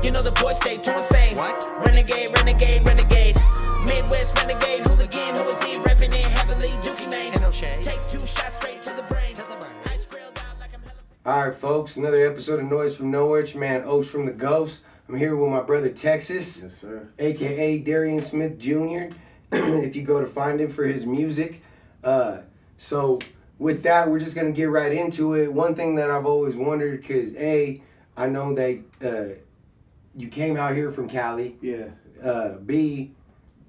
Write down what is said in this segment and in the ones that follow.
You know the boys stay too insane. Renegade, renegade, renegade. Midwest renegade, hooligan, who is he? Reppin' it heavily, Dookie Mane. Take 2 shots straight to the brain. Ice grilled out like I'm hella... Alright folks, another episode of Noise from Nowhere. It's your man Osh from the Ghost. I'm here with my brother Texas. Yes, sir. AKA Darian Smith Jr. If you go to find him for his music. So with that, we're just going to get right into it. One thing that I've always wondered, because A, I know that you came out here from Cali. Yeah. B,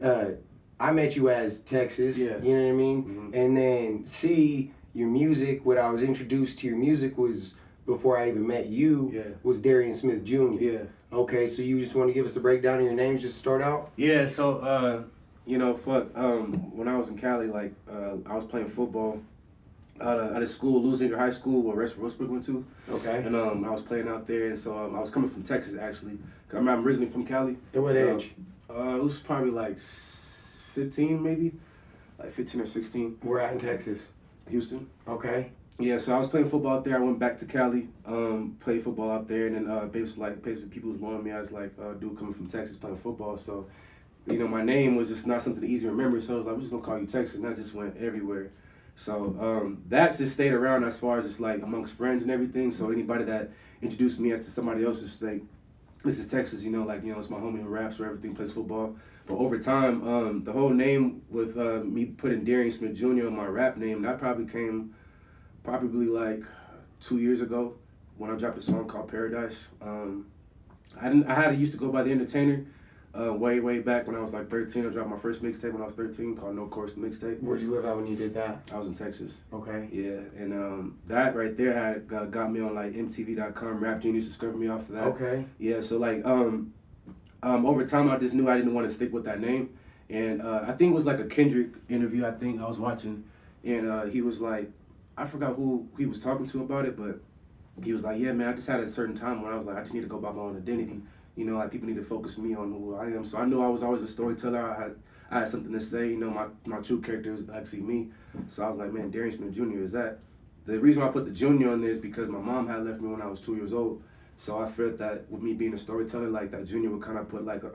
I met you as Texas. Yeah. You know what I mean? Mm-hmm. And then C, your music, what I was introduced to your music was, before I even met you, was Darian Smith Jr. Yeah. Okay, so you just want to give us a breakdown of your names just to start out? Yeah, so, when I was in Cali, I was playing football at a school, Louisiana High School, where Westbrook went to. Okay. And I was playing out there, and so I was coming from Texas, actually. I'm originally from Cali. At what age? It was probably like 15, maybe. Like 15 or 16. We're out in Texas. Houston. Okay. Yeah, so I was playing football out there. I went back to Cali, played football out there, and then basically people was wanting me. I was like, dude coming from Texas playing football. So, my name was just not something easy to remember. So I was like, I'm just gonna call you Texas, and that just went everywhere. So that just stayed around as far as just like amongst friends and everything. So anybody that introduced me as to somebody else just like, this is Texas, it's my homie who raps or everything, plays football. But over time, the whole name with me putting Darian Smith Jr. on my rap name, that probably came like 2 years ago when I dropped a song called Paradise. I used to go by The Entertainer way back when I was like 13. I dropped my first mixtape when I was 13 called No Course Mixtape. Where'd you live at when you did that? I was in Texas. Okay. Yeah, and that right there had got me on like MTV.com. Rap Genius discovered me off of that. Okay. Yeah, so like over time I just knew I didn't want to stick with that name, and I think it was like a Kendrick interview I think I was watching, and he was like, I forgot who he was talking to about it, but he was like, yeah, man, I just had a certain time when I was like, I just need to go by my own identity. Like people need to focus me on who I am. So I knew I was always a storyteller. I had something to say. My true character is actually me. So I was like, man, Darian Smith Jr. is that. The reason why I put the Junior on there is because my mom had left me when I was 2 years old. So I felt that with me being a storyteller, like that Junior would kind of put like a,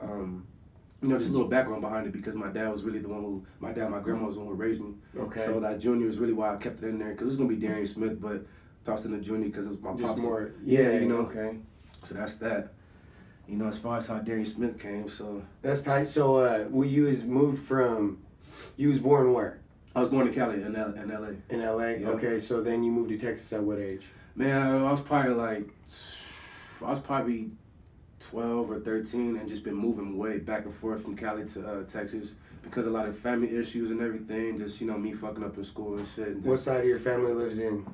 just a little background behind it, because my dad was really the one who, my grandma was the one who raised me. Okay. So that Junior is really why I kept it in there, because it was going to be Darian Smith, but tossed in the Junior because it was my Just pops. more, okay. So that's that. As far as how Darian Smith came, so. That's tight. So, you was born where? I was born in Cali, in LA. In LA? Yeah. Okay, so then you moved to Texas at what age? Man, I was probably 12 or 13 and just been moving way back and forth from Cali to Texas because of a lot of family issues and everything. Just, me fucking up in school and shit. And What side of your family lives in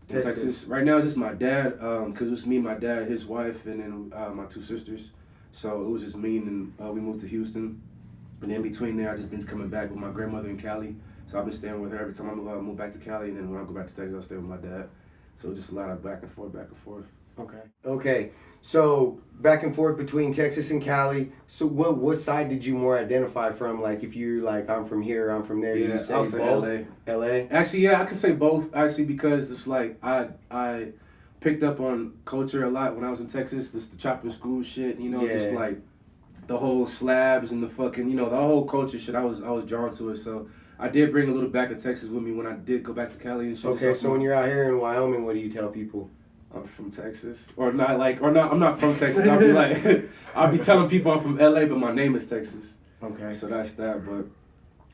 Texas? Right now it's just my dad, because it was me, my dad, his wife, and then my 2 sisters. So it was just me, and then we moved to Houston. And in between there, I just been coming back with my grandmother in Cali. So I've been staying with her every time I move back to Cali, and then when I go back to Texas, I'll stay with my dad. So just a lot of back and forth. Okay. So back and forth between Texas and Cali. So what side did you more identify from? Like if you're like, I'm from here, I'm from there. Yeah, you say I'll say both? LA. Actually, yeah, I could say both. Actually, because it's like I picked up on culture a lot when I was in Texas. Just the chopping school shit. Just like the whole slabs and the fucking, the whole culture shit. I was drawn to it. So I did bring a little back of Texas with me when I did go back to Cali and shit. Okay, so when you're out here in Wyoming, what do you tell people? I'm from Texas, or not. I'm not from Texas. I'll be like, I'll be telling people I'm from LA, but my name is Texas. Okay. So that's that. But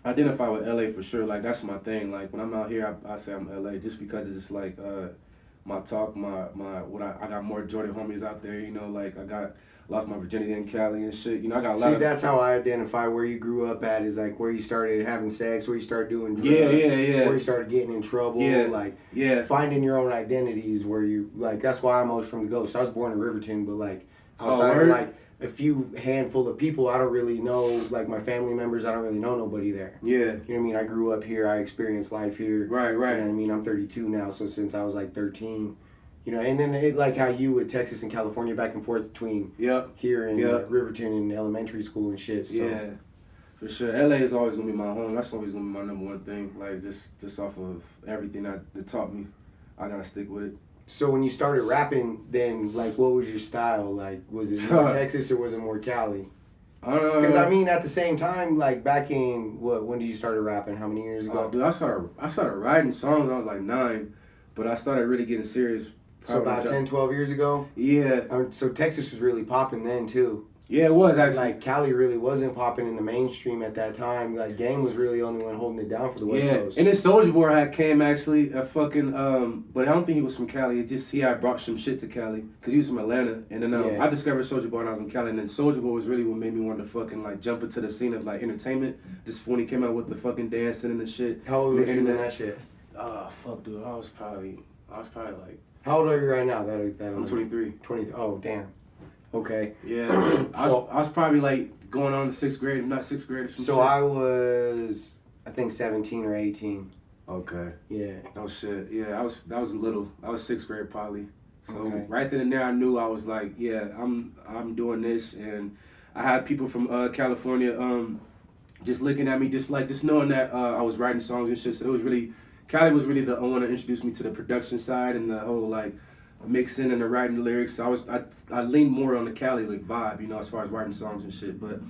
I identify with LA for sure. Like that's my thing. Like when I'm out here, I say I'm LA just because it's just like my talk, I got more Jordan homies out there. Like I lost my virginity in Cali and shit. I got a lot. See, that's how I identify where you grew up at, is like where you started having sex, where you started doing drugs, yeah. where you started getting in trouble, finding your own identity is where you, like, that's why I'm always from the Ghost. I was born in Riverton, but like outside of like a few handful of people, I don't really know, like my family members, I don't really know nobody there. Yeah. You know what I mean? I grew up here, I experienced life here. Right. You know what I mean? I'm 32 now, so since I was like 13. And then like how you with Texas and California back and forth between here and Riverton and elementary school and shit. So. Yeah, for sure. LA is always gonna be my home. That's always gonna be my number one thing. Like just off of everything that taught me, I gotta stick with it. So when you started rapping, then like, what was your style? Like, was it more Texas or was it more Cali? Because I mean, at the same time, like back in when did you started rapping? How many years ago? Dude, I started writing songs when I was like 9, but I started really getting serious. So about 10, 12 years ago? Yeah. So Texas was really popping then too. Yeah, it was actually. Like Cali really wasn't popping in the mainstream at that time. Like Game was really the only one holding it down for the West Coast. And then Soulja Boy had came actually a fucking but I don't think he was from Cali. It just he had brought some shit to Cali because he was from Atlanta. And then I discovered Soulja Boy when I was in Cali. And then Soulja Boy was really what made me want to fucking like jump into the scene of like entertainment. Just when he came out with the fucking dancing and the shit. How old was you when that shit? Fuck, dude. I was probably like. How old are you right now? I'm 23. 20. Oh, damn. Okay. Yeah. I was probably like going on to 6th grade, not 6th grade. So shit. I was, I think 17 or 18. Okay. Yeah. Oh shit. Yeah, that was little. I was 6th grade probably. So right then and there, I knew I was like, yeah, I'm doing this, and I had people from California just looking at me, just knowing that I was writing songs and shit. So it was really. Cali was really the one that introduced me to the production side and the whole like mixing and the writing the lyrics. So I leaned more on the Cali like vibe, you know, as far as writing songs and shit. But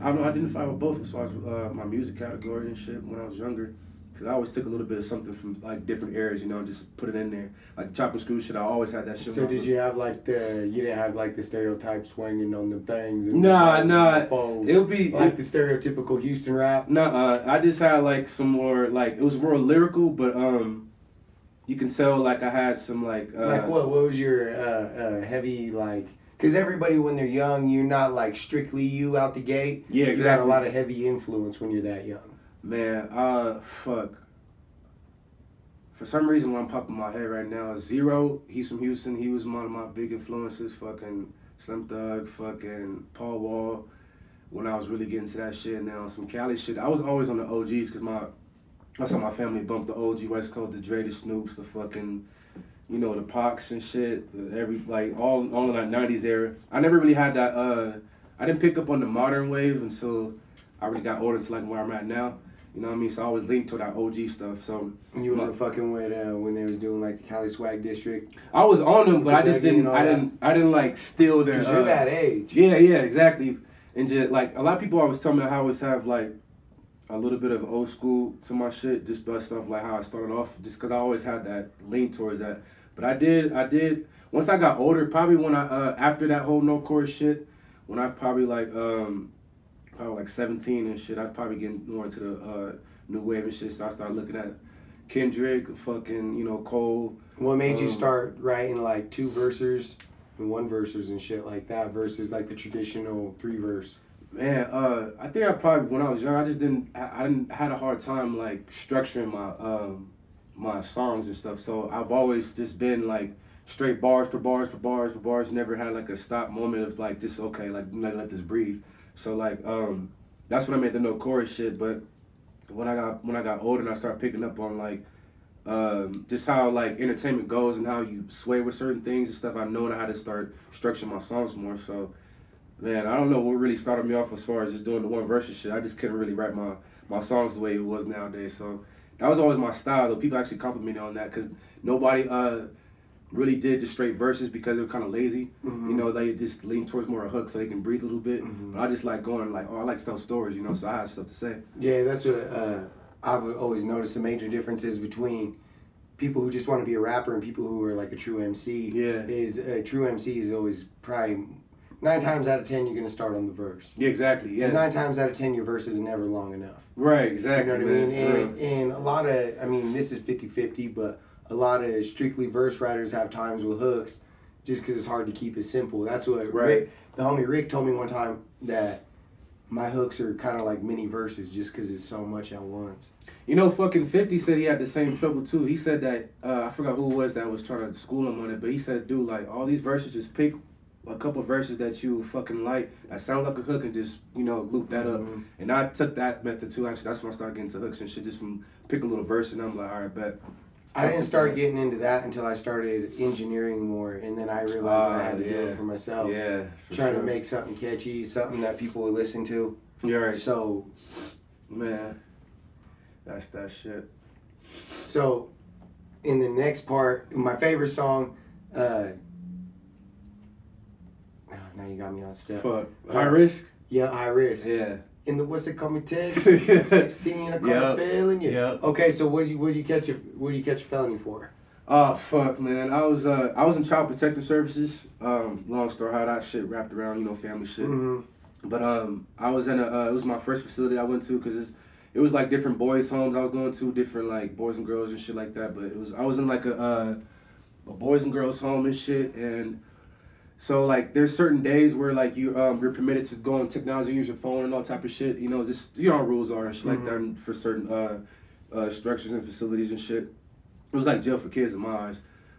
I don't know, I identify with both as far as my music category and shit when I was younger. Cause I always took a little bit of something from like different areas, you know, and just put it in there. Like the chop and screw shit, I always had that shit. So did you have like you didn't have like the stereotype swinging on the things? And nah. It would be like the stereotypical Houston rap. I just had like some more like, it was more lyrical, but you can tell like I had some like. Like what was your heavy like? Because everybody when they're young, you're not like strictly you out the gate. Yeah, exactly. You got a lot of heavy influence when you're that young. Man, fuck. For some reason, when I'm popping my head right now, Zero, he's from Houston. He was one of my big influences. Fucking Slim Thug, fucking Paul Wall. When I was really getting to that shit, and then on some Cali shit, I was always on the OGs because that's how my family bumped the OG West Coast, the Dre, the Snoops, the fucking, you know, the Pox and shit. All in that 90s era. I never really had that. I didn't pick up on the modern wave until I really got older to like where I'm at now. You know what I mean? So I always linked to that OG stuff. So you wasn't fucking with when they was doing like the Cali Swag District. I was on them, but I just didn't. I didn't like steal their. Cause you're that age. Yeah, exactly. And just like a lot of people always tell me I always have like a little bit of old school to my shit, just by stuff like how I started off. Just because I always had that lean towards that. But I did. Once I got older, probably when I after that whole no chorus shit, when I probably like 17 and shit, I was probably getting more into the new wave and shit. So I started looking at Kendrick, fucking, you know, Cole. What made you start writing like 2 verses and 1 verses and shit like that versus like the traditional 3 verse? Man, I think I probably when I was young, I had a hard time like structuring my my songs and stuff. So I've always just been like straight bars per bars per bars per bars. Never had like a stop moment of like just okay, like let this breathe. So like that's when I made the no chorus shit. But when I got older and I started picking up on like just how like entertainment goes and how you sway with certain things and stuff, I know how to start structuring my songs more. So man, I don't know what really started me off as far as just doing the 1 verse and shit. I just couldn't really write my songs the way it was nowadays. So that was always my style, though. People actually compliment me on that because nobody really did the straight verses because they were kind of lazy. Mm-hmm. You know, they just lean towards more a hook so they can breathe a little bit. Mm-hmm. But I just like going like, I like to tell stories, you know, so I have stuff to say. Yeah, that's what I've always noticed the major differences between people who just want to be a rapper and people who are like a true MC. Yeah. Is a true MC is always probably 9 times out of 10 you're going to start on the verse. Yeah, exactly. Yeah. And 9 times out of 10 your verse is never long enough. Right, exactly. You know what I mean? And a lot of, I mean, this is 50-50, but a lot of strictly verse writers have times with hooks just because it's hard to keep it simple. That's what the homie Rick told me one time, that my hooks are kind of like mini verses just because it's so much at once. You know, fucking 50 said he had the same trouble too. He said that, I forgot who it was that was trying to school him on it, but he said, dude, like all these verses, just pick a couple verses that you fucking like that sound like a hook and just, you know, loop that up. And I took that method too, actually. That's when I started getting to hooks and shit, just from pick a little verse and I'm like, all right, bet. I didn't start getting into that until I started engineering more, and then I realized that I had to do it for myself. Yeah, trying to make something catchy, something that people would listen to. You're right. So, man, that's that shit. So, in the next part, my favorite song. Now you got me on step. Fuck. High risk. Yeah, high risk. Yeah. In the what's it called? Me test 16, a car failing you. Yeah. Okay, so what do you catch a felony for? Oh fuck, man! I was in child protective services. Long story how that shit wrapped around, family shit. Mm-hmm. But I was in it was my first facility I went to because it was like different boys' homes I was going to, different like boys and girls and shit like that. But I was in like a boys and girls home and shit, and so like there's certain days where like you're permitted to go on technology, use your phone and all type of shit. Just how rules are and shit like that and for certain structures and facilities and shit. It was like jail for kids in my eyes.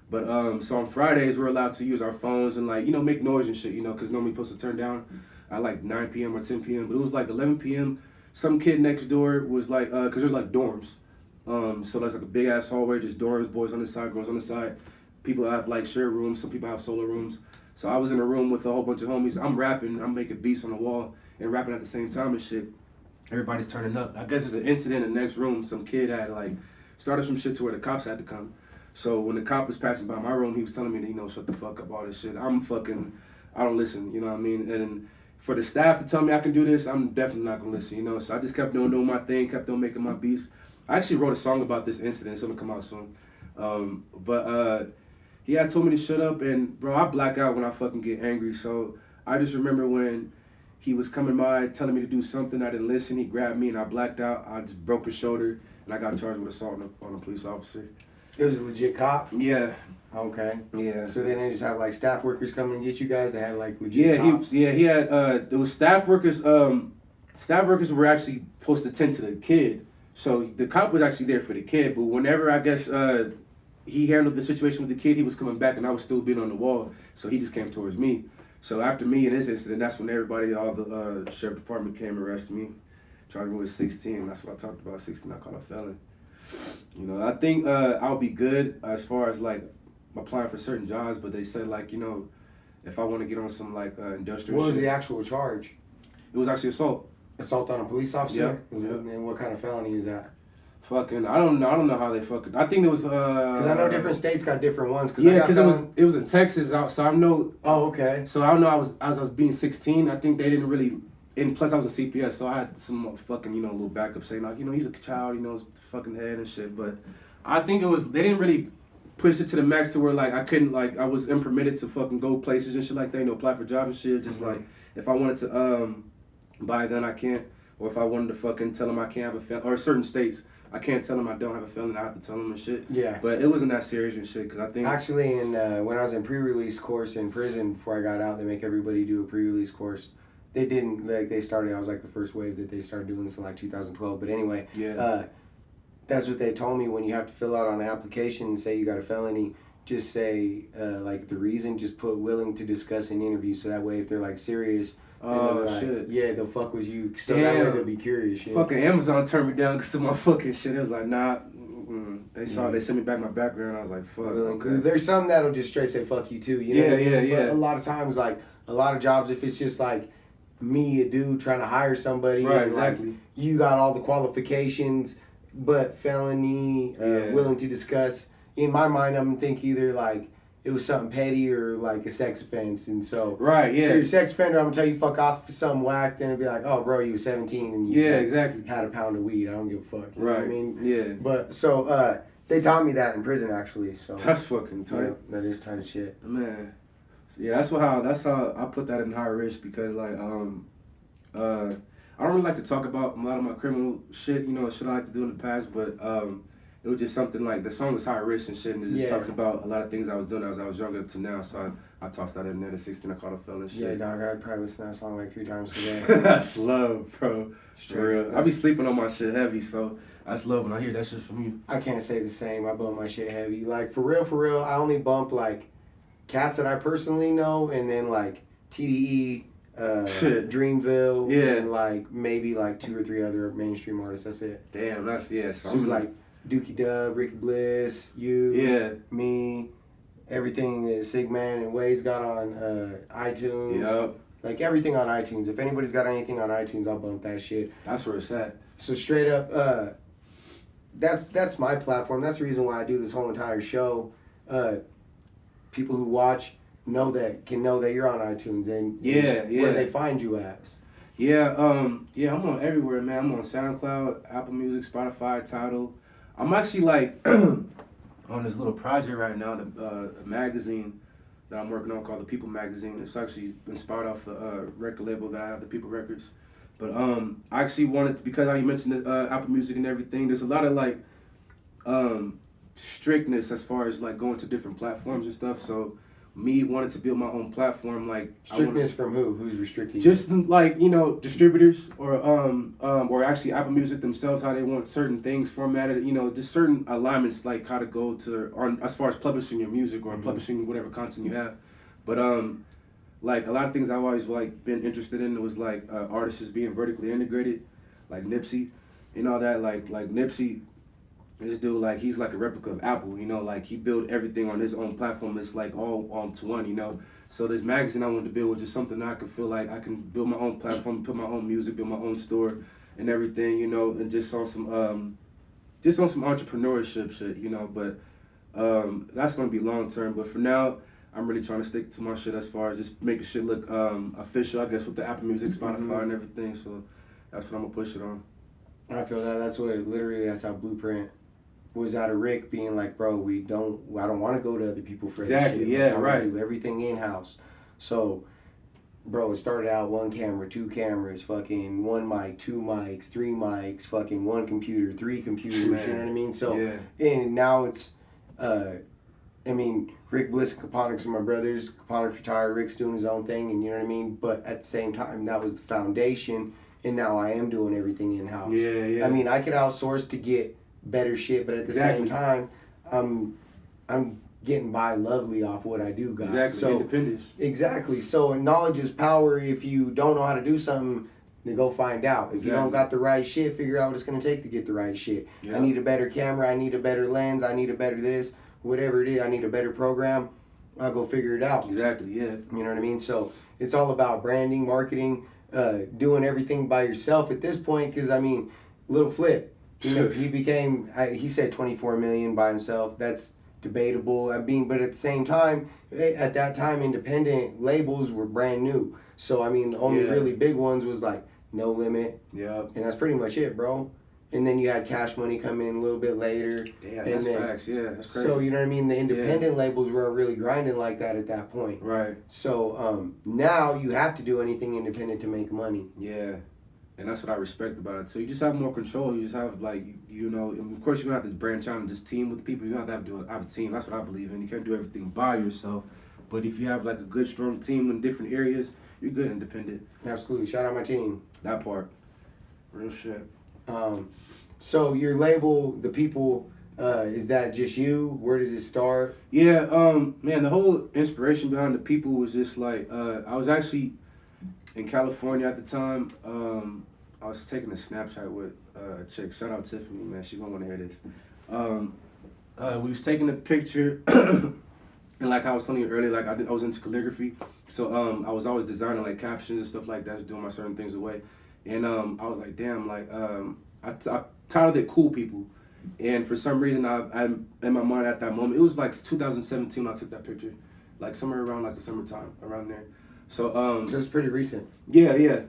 But so on Fridays we're allowed to use our phones and like make noise and shit, because normally you're supposed to turn down at like 9 p.m. or 10 p.m. But it was like 11 p.m. Some kid next door was like, cause there's like dorms. So there's like a big ass hallway, just dorms, boys on the side, girls on the side. People have like shared rooms, some people have solo rooms. So I was in a room with a whole bunch of homies. I'm rapping, I'm making beats on the wall and rapping at the same time and shit. Everybody's turning up. I guess there's an incident in the next room. Some kid had like started some shit to where the cops had to come. So when the cop was passing by my room, he was telling me to, shut the fuck up, all this shit. I don't listen, you know what I mean? And for the staff to tell me I can do this, I'm definitely not gonna listen, So I just kept doing my thing, kept on making my beats. I actually wrote a song about this incident, it's gonna come out soon. But he had told me to shut up, and bro, I black out when I fucking get angry. So I just remember when he was coming by telling me to do something, I didn't listen, he grabbed me and I blacked out. I just broke his shoulder and I got charged with assault on a police officer. It was a legit cop? Yeah. Okay. Yeah. So then they just have like staff workers come and get you guys. They had like legit cops. He had there was staff workers. Staff workers were actually supposed to tend to the kid. So the cop was actually there for the kid. But whenever I guess he handled the situation with the kid, he was coming back and I was still being on the wall. So he just came towards me. So after me in this incident, that's when all the sheriff department came and arrested me. Charged me with 16. That's what I talked about. 16. I caught a felon. I think I'll be good as far as like applying for certain jobs, but they said like if I want to get on some like industrial. What was shit, the actual charge? It was actually assault. Assault on a police officer. Yeah. And what kind of felony is that? Fucking, I don't know how they fucking. I think it was. Because I know different states got different ones. Because it was in Texas, so I know. Oh, okay. So I don't know. As I was being 16, I think they didn't really. And plus, I was a CPS, so I had some fucking little backup saying like he's a child, his fucking head and shit. But I think they didn't really push it to the max to where like I couldn't like I was impermitted to fucking go places and shit like that. Apply for jobs and shit. Just like if I wanted to buy a gun, I can't. Or if I wanted to fucking tell them I can't have a felony, or certain states. I can't tell them I don't have a felony. I have to tell them and shit. Yeah. But it wasn't that serious and shit because I think. Actually, when I was in pre-release course in prison before I got out, they make everybody do a pre-release course. They didn't they started. I was like the first wave that they started doing this in like 2012. But anyway, that's what they told me when you have to fill out on an application and say you got a felony. Just say like the reason. Just put willing to discuss an interview. So that way, if they're like serious. Oh like, shit! Yeah, they'll fuck with you. So that way they'll be curious. Yeah. Fucking Amazon turned me down because of my fucking shit. It was like, nah. They sent me back my background. I was like, fuck. Okay. There's some that'll just straight say fuck you too. You know what I mean? But a lot of times, like a lot of jobs, if it's just like me, a dude trying to hire somebody, right? And, exactly. Like, you got all the qualifications, but felony, willing to discuss. In my mind, I'm thinking either like. It was something petty or like a sex offense, and so right, yeah. If you're a sex offender, I'm gonna tell you fuck off for something whack. Then it'd be like, oh, bro, you were 17 and you exactly had a pound of weed. I don't give a fuck. You know what I mean? Yeah. But so they taught me that in prison actually. So that's fucking tight. Yeah, that is tight as shit. Man, yeah, that's how I put that in high risk because like I don't really like to talk about a lot of my criminal shit. Shit I like to do in the past, but it was just something like the song was high risk and shit, and it just talks about a lot of things I was doing as I was younger up to now. So I tossed that in there. At 16, I caught a felon shit. Yeah, dog, I'd probably listen to that song like 3 times a day. That's love, bro. For real. I be sleeping on my shit heavy, so that's love when I hear that shit from you. I can't say the same. I bump my shit heavy. Like for real, I only bump like cats that I personally know, and then like TDE. Dreamville, and like maybe like 2 or 3 other mainstream artists. That's it. Damn, that's So like Dookie Dub, Ricky Bliss, you, me, everything that Sigman and Wade's got on iTunes. Yep. Like everything on iTunes. If anybody's got anything on iTunes, I'll bump that shit. That's where it's at. So straight up, that's my platform. That's the reason why I do this whole entire show. People who watch know that you're on iTunes and where they find you as. Yeah, I'm on everywhere, man. I'm on SoundCloud, Apple Music, Spotify, Tidal. I'm actually like on this little project right now, a magazine that I'm working on called The People Magazine. It's actually inspired off the record label that I have, The People Records. But I actually wanted to, because how you mentioned Apple Music and everything, there's a lot of like strictness as far as like going to different platforms and stuff. So me wanted to build my own platform, like strictness from who? Who's restricting? Just like distributors or actually Apple Music themselves, how they want certain things formatted. Just certain alignments, like how to go to on as far as publishing your music or publishing whatever content you have. But like a lot of things I've always like been interested in was like artists being vertically integrated, like Nipsey, and all that. Like Nipsey. This dude, like, he's like a replica of Apple, like he built everything on his own platform. It's like all to one, So this magazine I wanted to build was just something that I could feel like I can build my own platform, put my own music, build my own store and everything, and just on some entrepreneurship shit, but that's gonna be long term. But for now, I'm really trying to stick to my shit as far as just making shit look official, I guess, with the Apple Music, Spotify and everything. So that's what I'm gonna push it on. I feel that. That's how Blueprint was out of Rick being like, bro, I don't want to go to other people for exactly, shit. yeah, I right. do everything in-house. So, bro, it started out 1 camera, 2 cameras, fucking 1 mic, 2 mics, 3 mics, fucking 1 computer, 3 computers, Man. you know what I mean? So, yeah. And now it's, Rick Bliss and Caponics are my brothers. Caponics retired, Rick's doing his own thing, and you know what I mean? But at the same time, that was the foundation, and now I am doing everything in-house. Yeah. I could outsource to get better shit, but at the same time, I'm getting by lovely off what I do, guys. Exactly, so, independence. Exactly. So knowledge is power. If you don't know how to do something, then go find out. If you don't got the right shit, figure out what it's gonna take to get the right shit. Yeah. I need a better camera, I need a better lens, I need a better this, whatever it is, I need a better program, I'll go figure it out. Exactly, yeah. You know what I mean? So it's all about branding, marketing, doing everything by yourself at this point, because Lil Flip, he said 24 million by himself. That's debatable. But at the same time, at that time, independent labels were brand new. So the only really big ones was like No Limit. Yeah. And that's pretty much it, bro. And then you had Cash Money come in a little bit later. Damn, that's facts. Yeah, that's crazy. So you know what I mean? The independent labels weren't really grinding like that at that point. Right. So now you have to do anything independent to make money. Yeah. And that's what I respect about it. So you just have more control. You just have and of course you're gonna have to branch out and just team with people. You don't have to have a team. That's what I believe in. You can't do everything by yourself. But if you have like a good strong team in different areas, you're good independent. Absolutely. Shout out my team. That part. Real shit. So your label, The People, is that just you? Where did it start? Yeah, man, the whole inspiration behind The People was just like, I was actually in California at the time. I was taking a Snapchat with a chick. Shout out Tiffany, man. She gonna want to hear this. We was taking a picture, and like I was telling you earlier, like I was into calligraphy, so I was always designing like captions and stuff like that, just doing my certain things away. And I was like, damn, like I titled it "Cool People," and for some reason, I'm in my mind at that moment. It was like 2017 when I took that picture, like somewhere around like the summertime, around there. So it's pretty recent. Yeah.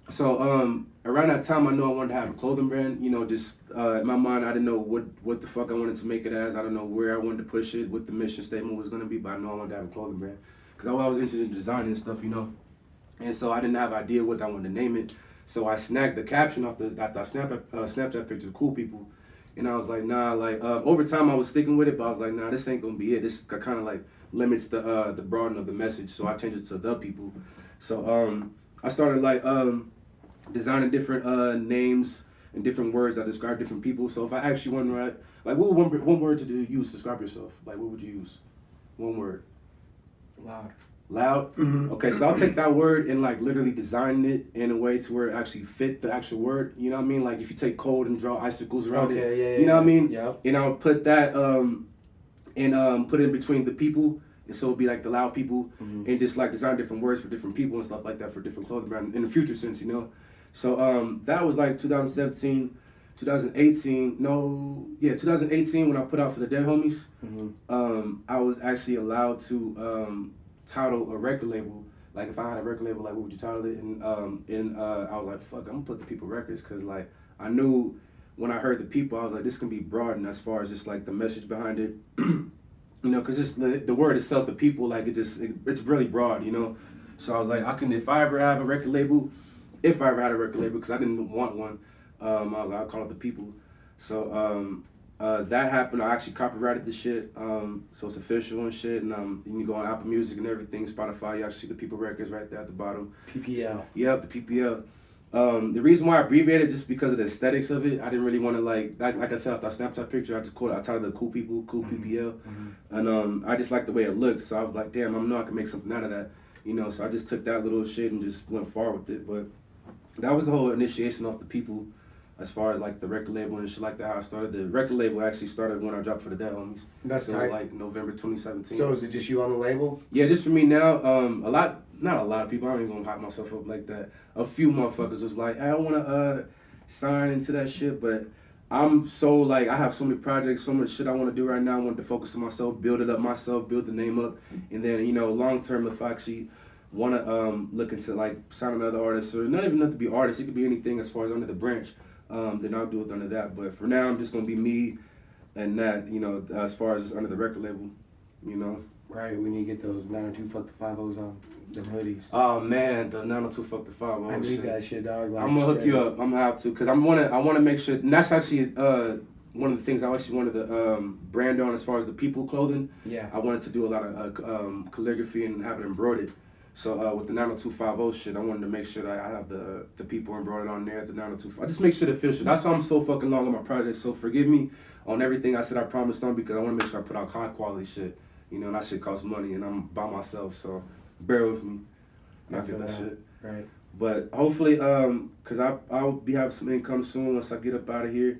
So around that time, I knew I wanted to have a clothing brand. Just in my mind, I didn't know what the fuck I wanted to make it as. I don't know where I wanted to push it, what the mission statement was gonna be, but I knew I wanted to have a clothing brand because I was interested in designing and stuff, And so I didn't have an idea what I wanted to name it. So I snagged the caption off the Snapchat picture, "Cool People," and I was like, nah. Like over time, I was sticking with it, but I was like, nah, this ain't gonna be it. This kind of like limits the broadening of the message. So I changed it to "The People." So I started like designing different names and different words that describe different people. So if I asked you one right, like what would one word to use to describe yourself? Like what would you use? One word. Loud? Mm-hmm. Okay, so I'll take that word and like literally design it in a way to where it actually fit the actual word. You know what I mean? Like if you take cold and draw icicles around it. Yeah, you know what I mean? Yeah. And I'll put that and put it in between the people. And so it'd be like the loud people, and just like design different words for different people and stuff like that for different clothing brand in the future sense, So that was like 2017. 2018, 2018 when I put out for the Dead Homies, I was actually allowed to title a record label. Like if I had a record label, like what would you title it? And I was like, fuck, I'm gonna put the People Records, cause like I knew when I heard the People, I was like, this can be broadened as far as just like the message behind it. You know, cause just the word itself, the people, like it's really broad, you know. So I was like, if I ever have a record label, cause I didn't want one, I was like, I'll call it the People. So that happened. I actually copyrighted the shit, so it's official and shit. And you can go on Apple Music and everything, Spotify. You actually see the People Records right there at the bottom. PPL. Yep, the PPL. The reason why I abbreviated just because of the aesthetics of it. I didn't really want to like I said, after that Snapchat picture, I titled it Cool People, Cool PPL, and I just liked the way it looked. So I was like, damn, I know I can make something out of that, you know. So I just took that little shit and just went far with it. But that was the whole initiation of the People, as far as like the record label and shit like that. How I started. The record label actually started when I dropped for the Dead Homies. That's so it was like November 2017. So is it just you on the label? Yeah, just for me now. Not a lot of people. I ain't gonna hype myself up like that. A few motherfuckers was like, I don't wanna sign into that shit, but I'm so like, I have so many projects, so much shit I want to do right now. I want to focus on myself, build it up myself, build the name up, and then, you know, long term, if I actually want to look into like sign another artist, or not even have to be artist, it could be anything as far as under the branch, then I'll do it under that. But for now, I'm just gonna be me and that, you know, as far as under the record label, you know. Right, we need to get those 902 Fuck the 50s on them hoodies. Oh man, the 902 Fuck the 50. I need that shit, dog. Like, I'm gonna hook you up. I'm gonna have to, cause I want to make sure. And that's actually one of the things I actually wanted to brand on as far as the People clothing. Yeah. I wanted to do a lot of calligraphy and have it embroidered. So with the 90250 shit, I wanted to make sure that I have the People embroidered on there. The 902. I just make sure the official. That's why I'm so fucking long on my project. So forgive me on everything I said I promised on, because I want to make sure I put out high quality shit. You know, and that shit costs money, and I'm by myself, so bear with me. I get that shit. Right. But hopefully, cause I'll be having some income soon once I get up out of here.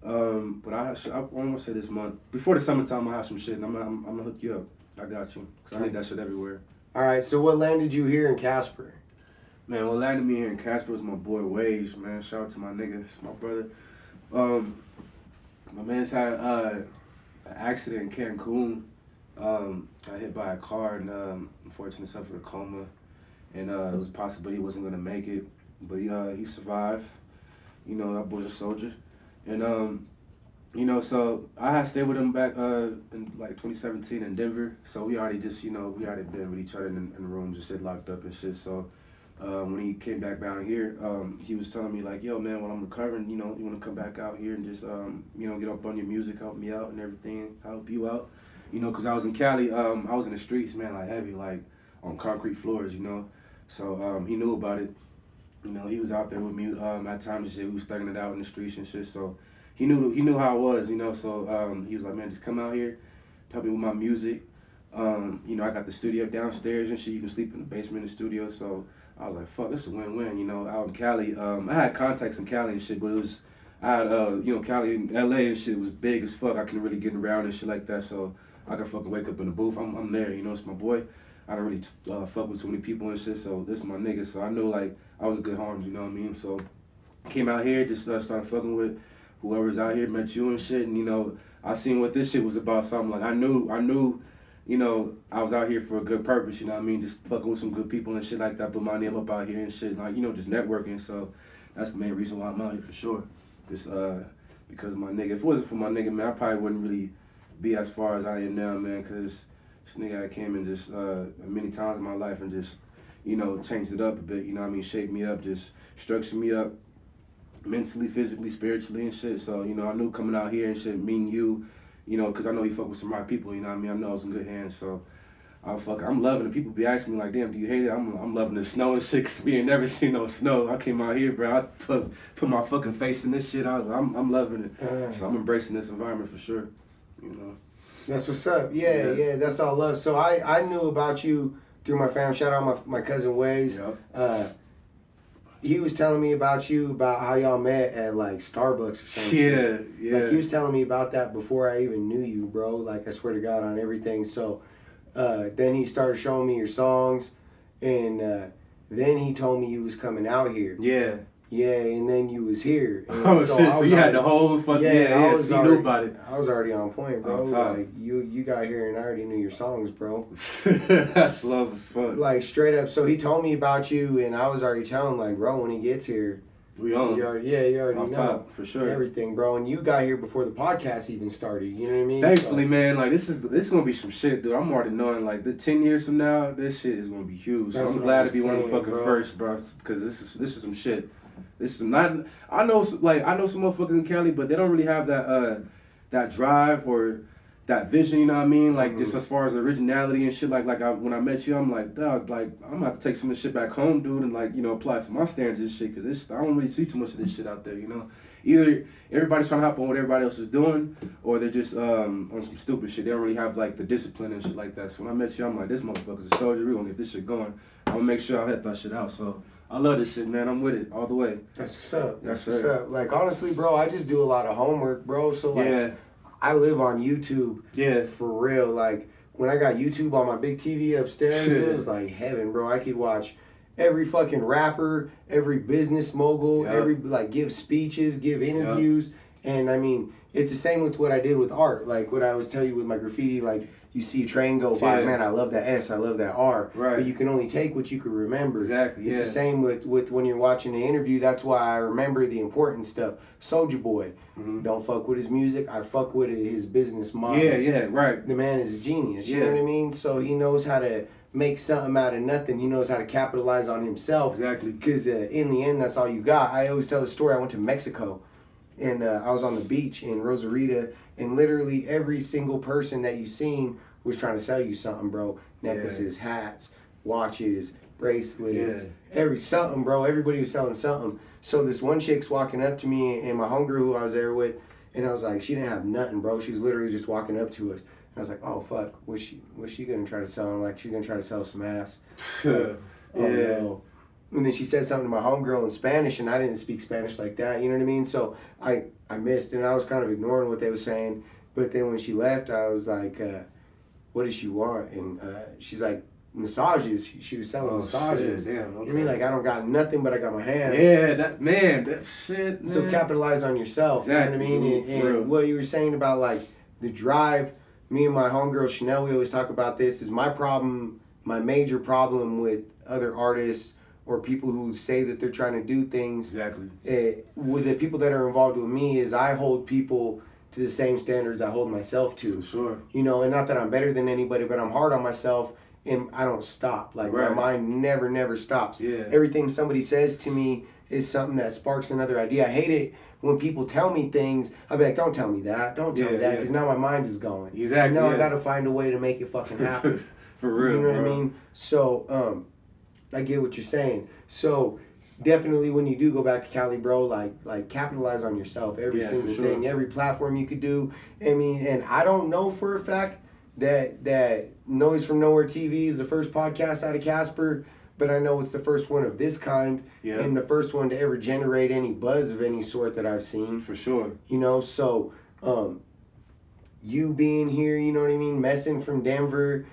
But I want to say this month, before the summertime, I have some shit, and I'm gonna hook you up. I got you, cause I need that shit everywhere. All right. So what landed you here in Casper? Man, what landed me here in Casper was my boy Waves, man. Shout out to my nigga, it's my brother. My man's had an accident in Cancun. Got hit by a car and unfortunately suffered a coma, and it was possible he wasn't gonna make it, but he survived. You know, that boy's a soldier, and you know, so I had stayed with him back in like 2017 in Denver. So we already been with each other in rooms, just locked up and shit. So when he came back down here, he was telling me like, yo man, when I'm recovering, you know, you wanna come back out here and just you know, get up on your music, help me out and everything, help you out. You know, cause I was in Cali, I was in the streets, man, like heavy, like on concrete floors, you know. So he knew about it. You know, he was out there with me at times and shit. We was thugging it out in the streets and shit. So he knew how it was, you know. So he was like, man, just come out here, help me with my music. You know, I got the studio downstairs and shit. You can sleep in the basement of the studio. So I was like, fuck, this is a win-win, you know. Out in Cali, I had contacts in Cali and shit, but it was, I had you know, Cali and LA and shit was big as fuck. I couldn't really get around and shit like that. So I could fucking wake up in the booth. I'm there, you know. It's my boy. I don't really fuck with too many people and shit. So this is my nigga. So I knew like I was a good harms, you know what I mean. So came out here, just started fucking with whoever's out here. Met you and shit, and you know I seen what this shit was about. So I'm like I knew, you know, I was out here for a good purpose. You know what I mean. Just fucking with some good people and shit like that. Put my name up out here and shit. Like, you know, just networking. So that's the main reason why I'm out here for sure. Just because of my nigga. If it wasn't for my nigga, man, I probably wouldn't really be as far as I am now, man, because this nigga came in just many times in my life and just, you know, changed it up a bit, you know what I mean, shaped me up, just structured me up mentally, physically, spiritually and shit. So, you know, I knew coming out here and shit, meeting you, you know, because I know you fuck with some right people, you know what I mean, I know I was in good hands. So I'm loving it. People be asking me like, damn, do you hate it? I'm loving the snow and shit, because we ain't never seen no snow. I came out here, bro, I put my fucking face in this shit. I'm loving it. So I'm embracing this environment for sure. You know. That's what's up. Yeah, that's all love. So I knew about you through my fam. Shout out my cousin Waze. Yep. He was telling me about you, about how y'all met at like Starbucks or something. Yeah. Like he was telling me about that before I even knew you, bro. Like I swear to God on everything. So then he started showing me your songs, and then he told me you was coming out here. Yeah. Yeah, and then you was here. And Oh shit! So you had the whole fucking I so you knew about it. I was already on point, bro. Like you got here and I already knew your songs, bro. That's love as fuck. Like straight up. So he told me about you, and I was already telling him, like, bro, when he gets here, we on. you already off know top, for sure. Everything, bro. And you got here before the podcast even started. You know what I mean? Thankfully, man, like this is gonna be some shit, dude. I'm already knowing like the 10 years from now, this shit is gonna be huge. So I'm glad to be one of the fucking first, bro, because this is some shit. This is not. I know some motherfuckers in Cali, but they don't really have that drive or that vision. You know what I mean? Like just as far as originality and shit. When I met you, I'm like, dog, like I'm gonna have to take some of this shit back home, dude, and like apply it to my standards and shit. Cause I don't really see too much of this shit out there. You know, either everybody's trying to hop on what everybody else is doing, or they're just on some stupid shit. They don't really have like the discipline and shit like that. So when I met you, I'm like, this motherfucker's a soldier. We gonna get this shit going. I'm gonna make sure I hit that shit out. So. I love this shit, man. I'm with it all the way. That's what's up. That's what's up. Like, honestly, bro, I just do a lot of homework, bro. So, like, I live on YouTube. Yeah. For real. Like, when I got YouTube on my big TV upstairs, it was like heaven, bro. I could watch every fucking rapper, every business mogul, every, like, give speeches, give interviews. And, I mean, it's the same with what I did with art. Like, what I was telling you with my graffiti, like, you see a train go by, man, I love that S, I love that R. Right. But you can only take what you can remember. Exactly, It's the same with when you're watching the interview. That's why I remember the important stuff. Soulja Boy, don't fuck with his music. I fuck with his business model. Yeah, right. The man is a genius, you know what I mean? So he knows how to make something out of nothing. He knows how to capitalize on himself. Exactly. Because in the end, that's all you got. I always tell the story. I went to Mexico. And I was on the beach in Rosarita, and literally every single person that you seen was trying to sell you something, bro. Necklaces, hats, watches, bracelets, something, bro. Everybody was selling something. So this one chick's walking up to me and my homegirl who I was there with, and I was like, she didn't have nothing, bro. She's literally just walking up to us. And I was like, oh fuck, what's she gonna try to sell? I'm like, she's gonna try to sell some ass. No. And then she said something to my homegirl in Spanish, and I didn't speak Spanish like that, you know what I mean? So I missed, and I was kind of ignoring what they were saying. But then when she left, I was like, what does she want? And she's like, massages. She was selling massages. Shit, damn, okay. I mean, like, I don't got nothing, but I got my hands. Yeah, that shit, man. So capitalize on yourself, exactly. You know what I mean? And what you were saying about, like, the drive, me and my homegirl Chanel, we always talk about this, is my major problem with other artists or people who say that they're trying to do things. Exactly. With the people that are involved with me is I hold people to the same standards I hold myself to. For sure. You know, and not that I'm better than anybody, but I'm hard on myself and I don't stop. Like, my mind never stops. Yeah. Everything somebody says to me is something that sparks another idea. I hate it when people tell me things. I'll be like, don't tell me that. Don't tell me that, because now my mind is going. Exactly. And now I got to find a way to make it fucking happen. For real, you know what I mean? So, I get what you're saying. So definitely when you do go back to Cali, bro, like capitalize on yourself. Every single thing, every platform you could do. I mean, and I don't know for a fact that Noise from Nowhere TV is the first podcast out of Casper, but I know it's the first one of this kind and the first one to ever generate any buzz of any sort that I've seen. For sure. You know, so you being here, you know what I mean, messing from Denver,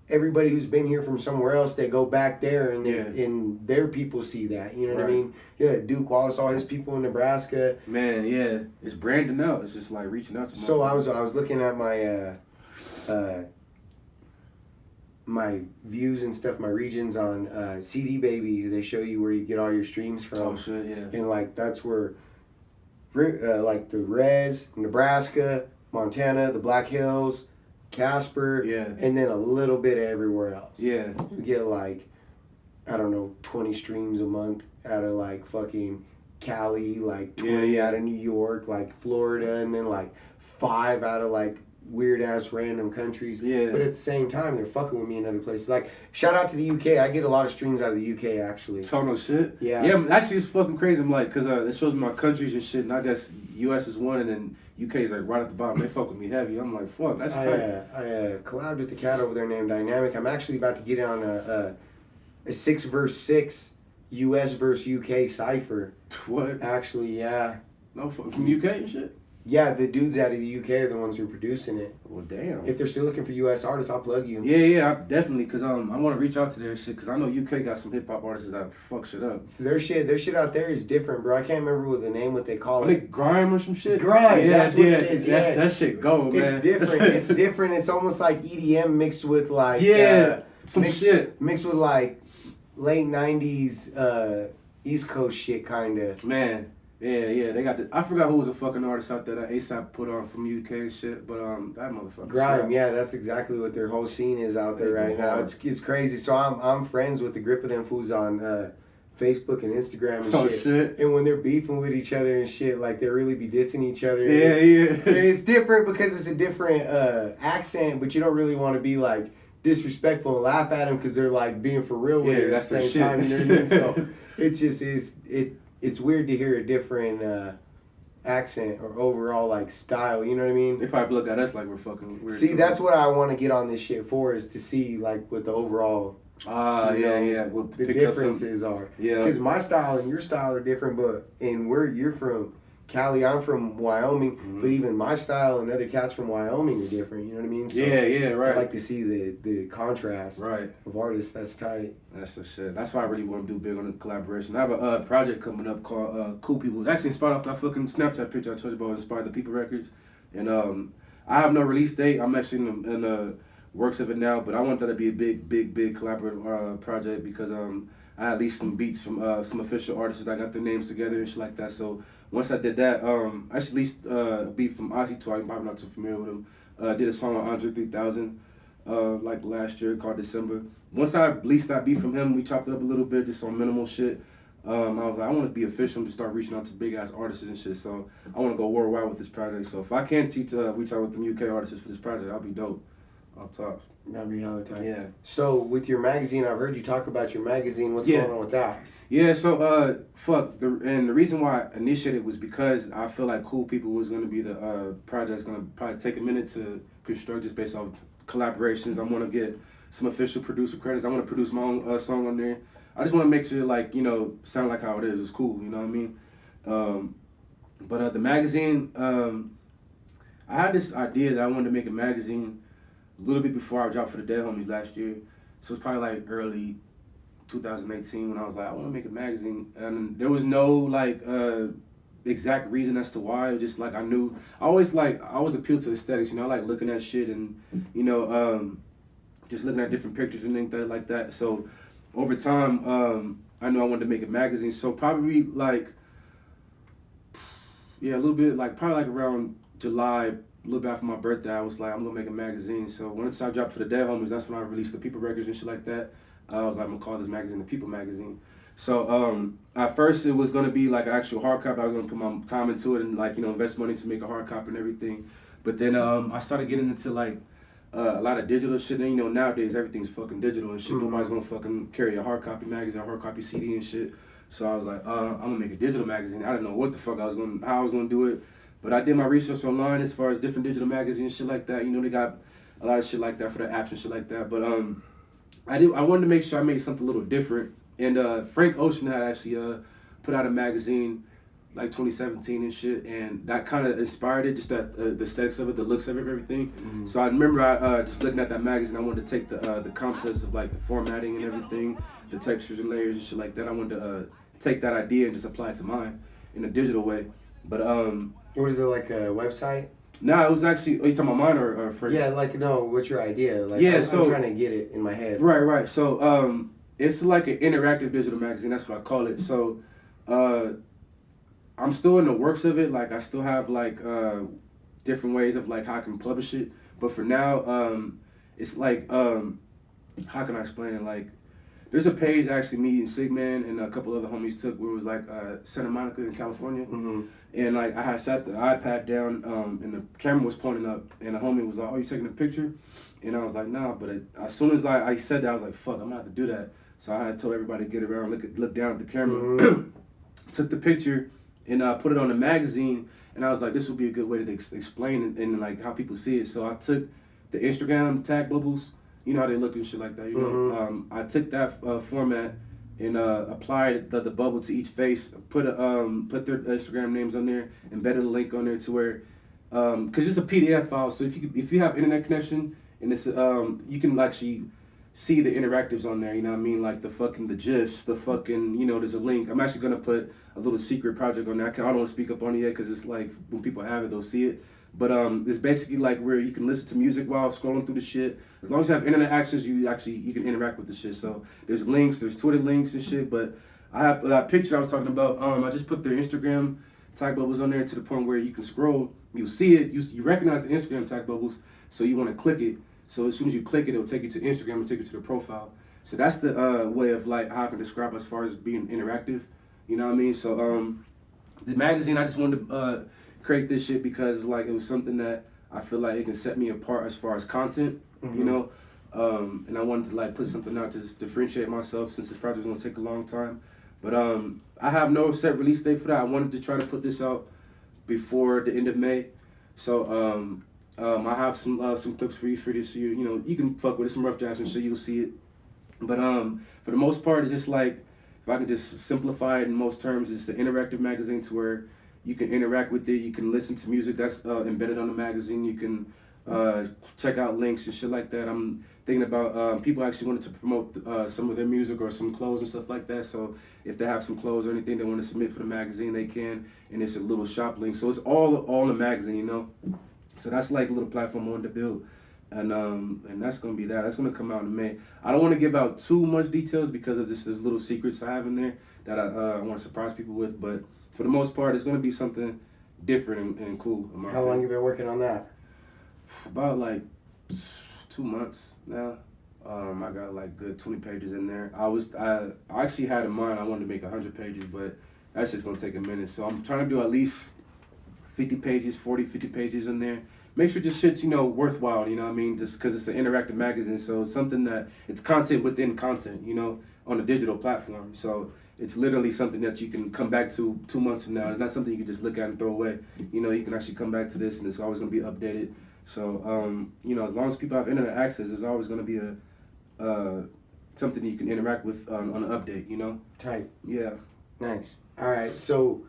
everybody who's been here from somewhere else, they go back there and their people see that. You know what I mean? Yeah, Duke Wallace, all his people in Nebraska. Man, yeah, it's branding out. It's just like reaching out to. So I was looking at my my views and stuff, my regions on CD Baby. They show you where you get all your streams from. Oh shit, yeah. And like that's where like the Res, Nebraska, Montana, the Black Hills, Casper, and then a little bit of everywhere else. Yeah. You get like, I don't know, 20 streams a month out of like fucking Cali, like 20 out of New York, like Florida, and then like 5 out of like weird ass random countries. Yeah. But at the same time, they're fucking with me in other places. Like, shout out to the UK. I get a lot of streams out of the UK actually. Talk no shit. Yeah. Yeah, actually it's fucking crazy. I'm like, cause it shows me my countries and shit, and I guess US is one, and then UK is like right at the bottom. They fuck with me heavy. I'm like, fuck, that's tight. I collabed with the cat over there named Dynamic. I'm actually about to get on a 6vs6 US versus UK cipher. What? Actually, yeah. No, from UK and shit? Yeah, the dudes out of the UK are the ones who are producing it. Well, damn. If they're still looking for US artists, I'll plug you. Yeah, definitely. Cause I want to reach out to their shit. Cause I know UK got some hip hop artists that fuck shit up. Their shit out there is different, bro. I can't remember what they call I it. think grime or some shit. Grime, that's what it is. Yeah, that shit go, man. It's different. It's different. It's almost like EDM mixed with like some shit mixed with like late '90s East Coast shit, kind of. Man. Yeah, they got I forgot who was a fucking artist out there that ASAP put on from UK and shit, but that motherfucker. Grime, yeah, that's exactly what their whole scene is out there right now. It's crazy. So I'm friends with the grip of them fools on Facebook and Instagram and shit. And when they're beefing with each other and shit, like they really be dissing each other. It's different because it's a different accent, but you don't really want to be like disrespectful and laugh at them because they're like being for real with it at the same time. You know what I mean? So it's just it's weird to hear a different accent or overall like style, you know what I mean? They probably look at us like we're fucking weird. See, that's what I want to get on this shit for, is to see like what the overall what the differences are. Yeah. Because my style and your style are different, but and where you're from Cali, I'm from Wyoming, but even my style and other cats from Wyoming are different, you know what I mean? So right. I like to see the contrast of artists. That's tight. That's the shit. That's why I really want to do big on the collaboration. I have a project coming up called Cool People. It's actually inspired off that fucking Snapchat picture I told you about, inspired the People Records. And I have no release date. I'm actually in the works of it now, but I want that to be a big collaborative project because I had at least some beats from some official artists that I got their names together and shit like that. So once I did that, I should at least a beat from Ozzy Toy. I'm probably not too familiar with him. Did a song on Andre 3000 like last year called December. Once I released that beat from him, we chopped it up a little bit, just on minimal shit. I was like, I want to be official and start reaching out to big ass artists and shit. So I want to go worldwide with this project. So if I can reach out with the UK artists for this project, I'll be dope. Off top. That'd be hella tight. Yeah. So with your magazine, I've heard you talk about your magazine. What's going on with that? Yeah, so and the reason why I initiated was because I feel like Cool People was gonna be the project's gonna probably take a minute to construct just based off collaborations. I wanna get some official producer credits. I wanna produce my own song on there. I just wanna make sure like, sound like how it is. It's cool, you know what I mean? But the magazine, I had this idea that I wanted to make a magazine a little bit before I dropped for the Dead Homies last year. So it's probably like early 2018 when I was like, I want to make a magazine. And there was no like exact reason as to why. It was just like I always appeal to aesthetics, I like looking at shit and, just looking at different pictures and things like that. So over time, I knew I wanted to make a magazine. So probably like, a little bit, like probably like around July, a little bit after my birthday, I was like, I'm gonna make a magazine. So once I dropped for the Dead Homies, that's when I released the People Records and shit like that. I was like, I'm gonna call this magazine the People Magazine. So at first it was gonna be like an actual hard copy. I was gonna put my time into it and like, invest money to make a hard copy and everything. But then I started getting into like a lot of digital shit. And nowadays everything's fucking digital and shit. Nobody's gonna fucking carry a hard copy magazine, a hard copy CD and shit. So I was like, I'm gonna make a digital magazine. I didn't know what the fuck how I was gonna do it. But I did my research online as far as different digital magazines, shit like that. They got a lot of shit like that for the apps and shit like that. But I wanted to make sure I made something a little different. And Frank Ocean had actually put out a magazine like 2017 and shit, and that kind of inspired it, just that the aesthetics of it, the looks of it, everything. So I remember I just looking at that magazine, I wanted to take the concepts of like the formatting and everything, the textures and layers and shit like that. I wanted to take that idea and just apply it to mine in a digital way. But what is it, like a website? No, it was actually. Are you talking about mine or Frank? Yeah, like no. What's your idea? Like, yeah, I'm trying to get it in my head. Right. So it's like an interactive digital magazine. That's what I call it. So I'm still in the works of it. Like I still have like different ways of like how I can publish it. But for now, it's like how can I explain it? Like there's a page actually me and Sigman and a couple other homies took where it was like Santa Monica in California. And like I had sat the iPad down and the camera was pointing up and the homie was like, "Oh, you taking a picture?" And I was like, "Nah." But as soon as I said that, I was like, "Fuck, I'm gonna have to do that." So I had told everybody to get around, look down at the camera, took the picture, and put it on the magazine. And I was like, "This would be a good way to explain it and like how people see it." So I took the Instagram tag bubbles, how they look and shit like that. I took that format and applied the bubble to each face, put their Instagram names on there, embedded a link on there to where because it's a PDF file. So if you have internet connection and it's you can actually see the interactives on there. You know what I mean? Like the GIFs, the fucking there's a link. I'm actually gonna put a little secret project on there. I don't want to speak up on it yet because it's like when people have it, they'll see it. But it's basically like where you can listen to music while scrolling through the shit. As long as you have internet access, you can interact with the shit. So there's links, there's Twitter links and shit. But I have that picture I was talking about. I just put their Instagram tag bubbles on there to the point where you can scroll, you'll see it, you recognize the Instagram tag bubbles, so you want to click it. So as soon as you click it, it'll take you to Instagram and take you to the profile. So that's the way of like how I can describe as far as being interactive. You know what I mean? So the magazine, I just wanted to create this shit because like it was something that I feel like it can set me apart as far as content, you know? And I wanted to like put something out to just differentiate myself since this project is gonna take a long time. But I have no set release date for that. I wanted to try to put this out before the end of May. So I have some clips for you for this year. You know, you can fuck with it, some rough drafts and shit, you'll see it. But for the most part, it's just like, if I could just simplify it in most terms, it's an interactive magazine to where you can interact with it, you can listen to music that's embedded on the magazine, you can check out links and shit like that. I'm thinking about people actually wanted to promote some of their music or some clothes and stuff like that. So if they have some clothes or anything they want to submit for the magazine, they can. And it's a little shop link. So it's all in the magazine, you know? So that's like a little platform I wanted to build. And that's going to be that. That's going to come out in May. I don't want to give out too much details because of this little secrets I have in there that I want to surprise people with. But for the most part, it's going to be something different and cool. How long you been working on that? About like 2 months now. I got like good 20 pages in there. I actually had in mind I wanted to make 100 pages, but that's just gonna take a minute. So I'm trying to do at least 50 pages, 50 pages in there. Make sure this shit's, worthwhile, you know what I mean? Just because it's an interactive magazine, so it's something that, it's content within content, on a digital platform. So it's literally something that you can come back to 2 months from now. It's not something you can just look at and throw away. You can actually come back to this and it's always gonna be updated. So, as long as people have internet access, there's always gonna be something you can interact with on an update, Tight. Yeah. Nice. All right, so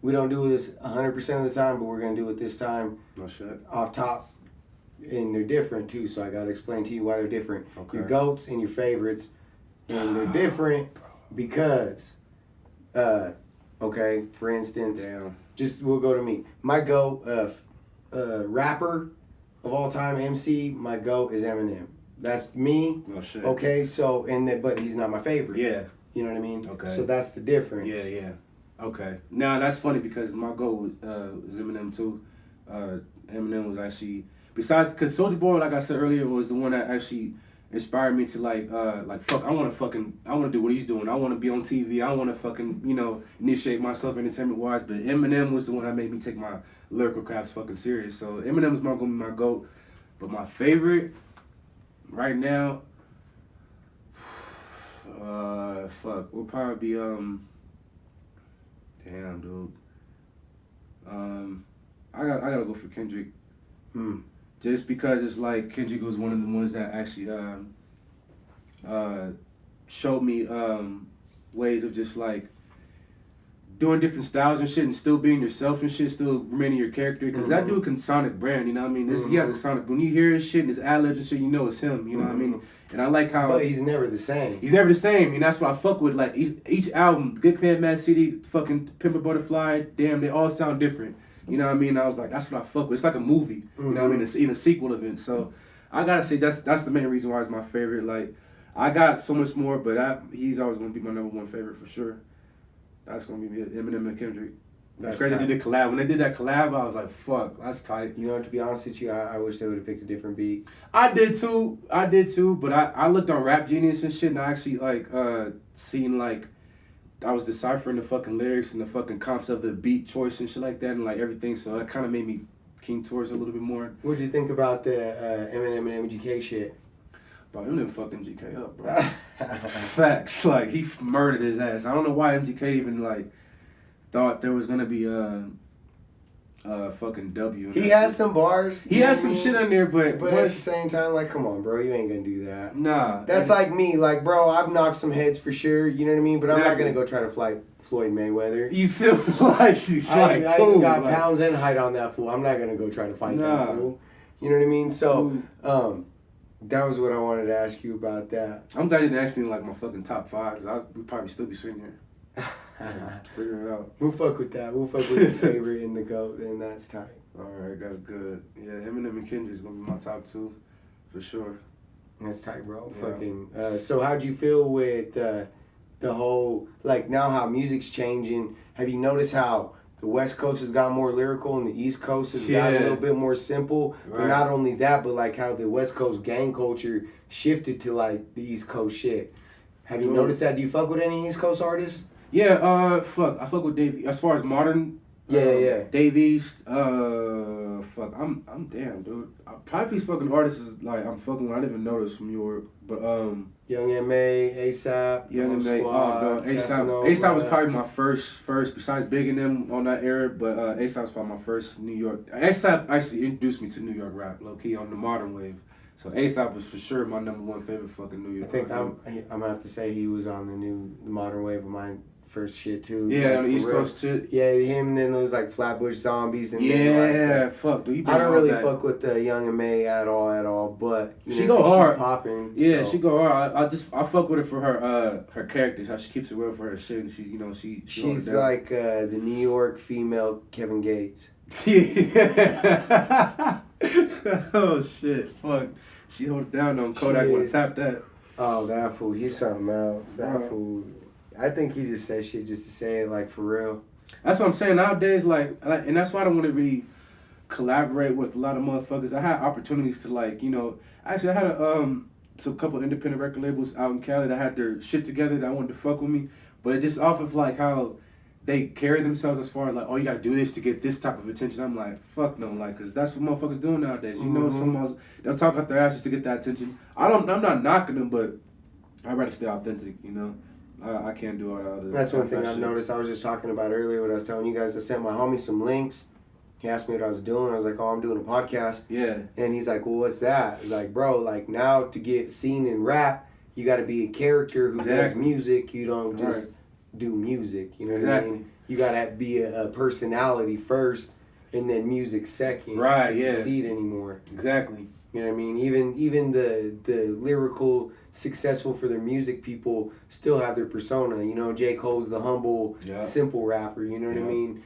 we don't do this 100% of the time, but we're going to do it this time. No shit. Off top. And they're different, too, so I got to explain to you why they're different. Okay. Your GOATs and your favorites. And they're different because, okay, for instance, we'll go to me. My GOAT, rapper of all time, MC, my GOAT is Eminem. That's me. No shit. Okay, so, but he's not my favorite. Yeah. You know what I mean? Okay. So that's the difference. Yeah. Okay. Now that's funny because my goal was Eminem too. Eminem was actually, besides, because Soulja Boy, like I said earlier, was the one that actually inspired me to like fuck. I want to do what he's doing. I want to be on TV. I want to fucking initiate myself entertainment wise. But Eminem was the one that made me take my lyrical crafts fucking serious. So Eminem's gonna be my goat. But my favorite right now, will probably be damn dude. I gotta go for Kendrick. Just because it's like Kendrick was one of the ones that actually showed me ways of just like doing different styles and shit and still being yourself and shit, still remaining your character. Because that dude can sonic brand, you know what I mean? He has a sonic, when you hear his shit and his ad-libs and shit, you know it's him, you know what I mean? And I like how... But he's never the same. He's never the same, and that's what I fuck with. Like, each album, Good Kid, Mad City, fucking Pimp a Butterfly, damn, they all sound different. You know what I mean? I was like, that's what I fuck with. It's like a movie, you know what I mean? It's in a sequel event. So I gotta say, that's the main reason why it's my favorite. Like, I got so much more, but he's always gonna be my number one favorite for sure. That's gonna be Eminem and Kendrick. That's crazy. They did the collab. When they did that collab, I was like, fuck, that's tight. To be honest with you, I wish they would have picked a different beat. I did too, but I looked on Rap Genius and shit, and I actually seen I was deciphering the fucking lyrics and the fucking comps of the beat choice and shit like that and like everything, so that kind of made me keen towards it a little bit more. What'd you think about the Eminem and MGK shit? Bro, Eminem fucked MGK up, bro. Facts. Like, he murdered his ass. I don't know why MGK even, thought there was going to be fucking W. He had some bars. He had some shit on there, but at the same time, like, come on, bro, you ain't gonna do that. Nah. That's like me, like, bro, I've knocked some heads for sure, you know what I mean? But I'm not Exactly. gonna go try to fight Floyd Mayweather. You feel like she's I like, even got like, pounds and height on that fool. I'm not gonna go try to fight Nah. that fool. You know what I mean? So, Dude. that was what I wanted to ask you about that. I'm glad you didn't ask me like my fucking top 5, cause we'd probably still be sitting here. Figure it out. We'll fuck with that. We'll fuck with your favorite in the GOAT, and that's tight. Alright, that's good. Yeah, Eminem and Kendrick's gonna be my top 2, for sure. That's tight, bro. Yeah. Fucking. So how'd you feel with the whole, like, now how music's changing? Have you noticed how the West Coast has got more lyrical and the East Coast has got a little bit more simple? Right. But not only that, but like how the West Coast gang culture shifted to like the East Coast shit. Have you noticed that? Do you fuck with any East Coast artists? Yeah, I fuck with Dave. As far as modern, Yeah. Dave East, fuck, I'm damn, dude. Probably these fucking artists is like I'm fucking with. I didn't even notice from York, but Young M.A., ASAP, Young M.A. Squad, Oh, no, Casanova. ASAP was probably my first besides Big and them on that era, but ASAP was probably my first New York. ASAP actually introduced me to New York rap, low key on the modern wave. So ASAP was for sure my number 1 favorite fucking New York. I think I'm gonna have to say he was on the modern wave of my first shit too. Yeah, like, on the East for real. Coast shit. Yeah, him and then those like Flatbush Zombies and Yeah, then, like, fuck, dude. You I don't all really that. fuck with the Young M.A. at all, but She go hard. She's popping. Yeah, so. she go hard. I fuck with her for her characters, how she keeps it real for her shit, and she She's holds it down. like the New York female Kevin Gates. Yeah. Oh shit, fuck. She hold it down on Kodak when I tap that. Oh, that fool, he's something else. That Right. fool. I think he just says shit just to say it, like, for real. That's what I'm saying nowadays, like, and that's why I don't want to really collaborate with a lot of motherfuckers. I had opportunities to, like, you know, actually I had a couple independent record labels out in Cali that had their shit together that wanted to fuck with me, but it just off of like how they carry themselves as far as like, oh, you gotta do this to get this type of attention. I'm like, fuck no, like, cause that's what motherfuckers doing nowadays. You know, some they'll talk out their asses to get that attention. I'm not knocking them, but I'd rather stay authentic. You know, I can't do all that other. That's one thing that I've shit. noticed. I was just talking about earlier what I was telling you guys. I sent my homie some links. He asked me what I was doing. I was like, oh, I'm doing a podcast. Yeah. And he's like, well, what's that? He's like, bro, like, now to get seen in rap, you got to be a character who does music. You don't just do music. You know what I mean? You got to be a personality first and then music second to succeed anymore. Exactly. You know what I mean? Even the lyrical, successful for their music people still have their persona. You know, J. Cole's the humble, simple rapper. You know what I mean?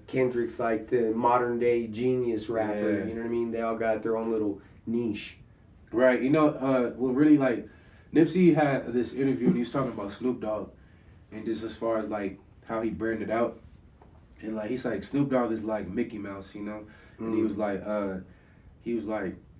Kendrick's like the modern day genius rapper. You know what I mean? They all got their own little niche. Right. You know, well, really, like, Nipsey had this interview and he was talking about Snoop Dogg, and just as far as like how he branded out, and like he's like Snoop Dogg is like Mickey Mouse, you know, and he was like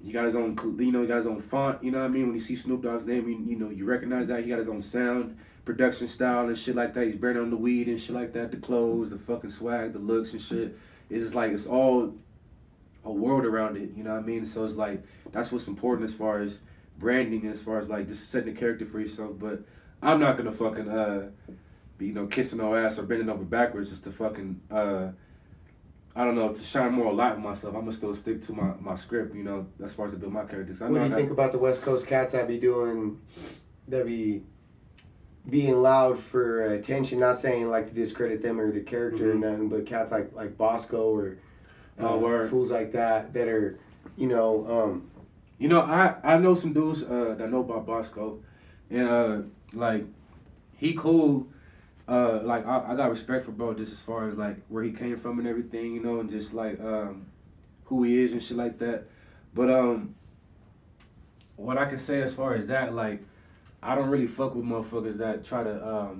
he got his own, you know, he got his own font, you know what I mean? When you see Snoop Dogg's name, you know, you recognize that. He got his own sound, production style and shit like that. He's branded on the weed and shit like that, the clothes, the fucking swag, the looks and shit. It's just like, it's all a world around it, you know what I mean? So it's like, that's what's important as far as branding, as far as like just setting a character for yourself. But I'm not gonna fucking be, you know, kissing no ass or bending over backwards just to fucking I don't know, to shine more light on myself. I'm gonna still stick to my script, you know, as far as to build my characters. What do you think about the West Coast cats that be being loud for attention? Not saying like to discredit them or the character or nothing, but cats like Bosco or fools like that are, you know. You know, I know some dudes that know about Bosco, and like he cool. Like I got respect for bro, just as far as like where he came from and everything, you know, and just like who he is and shit like that. But what I can say as far as that, like, I don't really fuck with motherfuckers that try to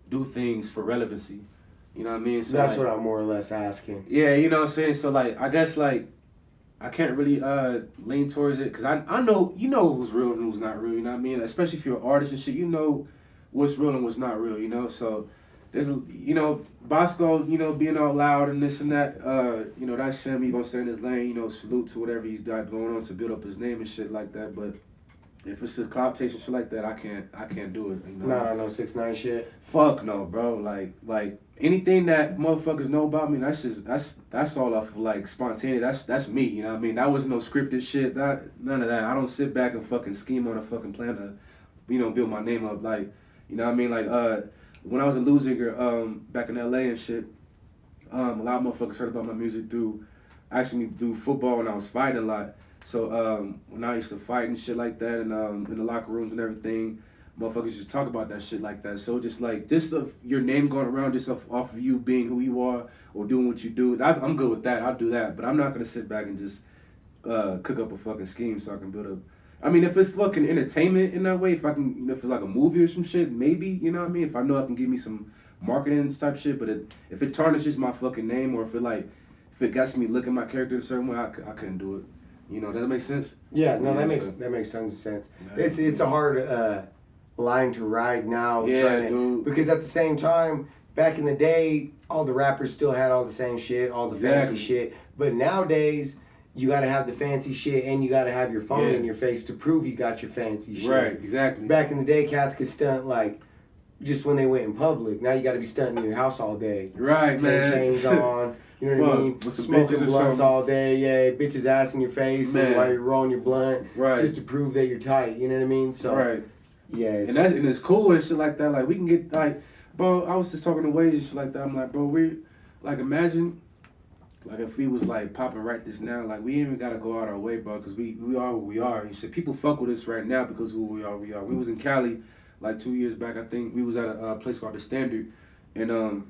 do things for relevancy. You know what I mean? So that's like, what I'm more or less asking. Yeah, you know what I'm saying? So like, I guess like I can't really lean towards it because I know, you know who's real and who's not real, you know what I mean? Especially if you're an artist and shit, you know what's real and what's not real, you know? So there's, you know, Bosco, you know, being all loud and this and that, you know, that's him. He gonna stay in his lane, you know, salute to whatever he's got going on to build up his name and shit like that. But If it's a clout chasing shit like that, I can't do it. You know? No 6ix9ine shit. Fuck no, bro. Like anything that motherfuckers know about me, that's all off of like spontaneous. That's me. You know what I mean? That wasn't no scripted shit. None of that. I don't sit back and fucking scheme on a fucking plan to, build my name up. Like, you know what I mean? Like when I was a loser back in LA and shit, a lot of motherfuckers heard about my music through football when I was fighting a lot. So when I used to fight and shit like that, and in the locker rooms and everything, motherfuckers just talk about that shit like that. So just your name going around just off of you being who you are or doing what you do, I'm good with that. I'll do that, but I'm not gonna sit back and just cook up a fucking scheme so I can build up. I mean, if it's fucking entertainment in that way, if it's like a movie or some shit, maybe, you know what I mean? If I know I can give me some marketing type shit, but if it tarnishes my fucking name, or if it gets me looking my character a certain way, I couldn't do it. You know, does that make sense? Yeah, no, that makes tons of sense. Yeah. It's a hard line to ride now. Yeah, dude. Because at the same time, back in the day, all the rappers still had all the same shit, all the fancy shit. But nowadays, you gotta have the fancy shit and you gotta have your phone in your face to prove you got your fancy shit. Right, exactly. Back in the day, cats could stunt like just when they went in public. Now you gotta be stunting in your house all day. Right, man. Chains on. You know what I mean? With some Smoking bitches or blunts something. all day, yeah. Bitches ass in your face and while you're rolling your blunt, just to prove that you're tight. You know what I mean? So, yeah. And it's cool and shit like that. Like we can get like, bro. I was just talking to Waze and shit like that. I'm like, bro, we like imagine, like if we was like popping right this now, like we ain't even gotta go out our way, bro, because we are what we are. And shit, people fuck with us right now because who we are. We was in Cali like 2 years back. I think we was at a place called The Standard, and